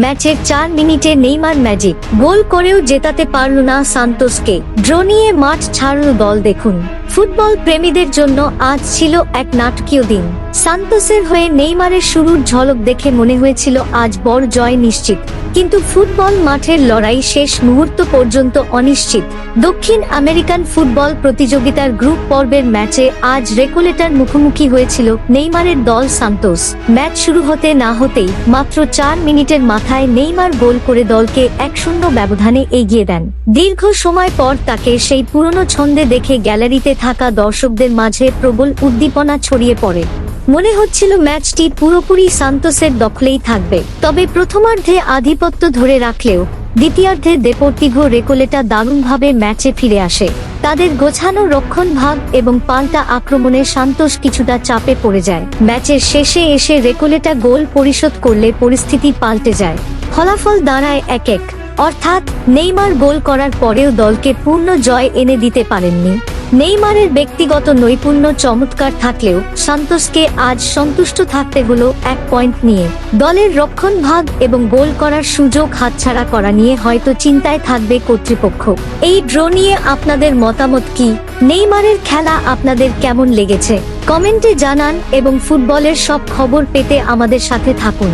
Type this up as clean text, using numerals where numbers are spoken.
ম্যাচের 4 মিনিটে Neymar magic গোল করেও জেতাতে পারল না সান্তোসকে। ড্র নিয়ে মাঠ ছাড়ল দল। দেখুন, ফুটবল প্রেমীদের জন্য আজ ছিল এক নাটকীয় দিন। সান্তোসের হয়ে নেইমারের শুরুর ঝলক দেখে মনে হয়েছিল আজ বড় জয় নিশ্চিত, কিন্তু ফুটবল মাঠের লড়াই শেষ মুহূর্ত পর্যন্ত অনিশ্চিত। দক্ষিণ আমেরিকান ফুটবল প্রতিযোগিতার গ্রুপ পর্বের ম্যাচে আজ রেকোলেটার মুখোমুখি হয়েছিল নেইমারের দল সান্তোস। ম্যাচ শুরু হতে না হতেই মাত্র 4 মিনিটের মাথায় নেইমার গোল করে দলকে 1-0 ব্যবধানে এগিয়ে দেন। দীর্ঘ সময় পর তাকে সেই পুরনো ছন্দে দেখে গ্যালারিতে থাকা দর্শকদের মাঝে প্রবল উদ্দীপনা ছড়িয়ে পড়ে। মনে হচ্ছিল ম্যাচটি পুরোপুরি সান্তোসের দখলেই থাকবে। তবে প্রথমার্ধে আধিপত্য ধরে রাখলেও দ্বিতীয়ার্ধে দেপোর্তিভো রেকোলেটা দারুণভাবে ম্যাচে ফিরে আসে। তাদের গোছানো রক্ষণভাগ এবং পাল্টা আক্রমণে সান্তোস কিছুটা চাপে পড়ে যায়। ম্যাচের শেষে এসে রেকোলেটা গোল পরিশোধ করলে পরিস্থিতি পাল্টে যায়। ফলাফল দাঁড়ায় 1-1। অর্থাৎ নেইমার গোল করার পরেও দলকে পূর্ণ জয় এনে দিতে পারেননি। নেইমারের ব্যক্তিগত নৈপুণ্য চমৎকার থাকলেও সান্তোসকে আজ সন্তুষ্ট থাকতে হলো 1 পয়েন্ট নিয়ে। দলের রক্ষণভাগ এবং গোল করার সুযোগ হাতছাড়া করা নিয়ে হয়তো চিন্তায় থাকবে কর্তৃপক্ষ। এই ড্র নিয়ে আপনাদের মতামত কি? নেইমারের খেলা আপনাদের কেমন লেগেছে? কমেন্টে জানান এবং ফুটবলের সব খবর পেতে আমাদের সাথে থাকুন।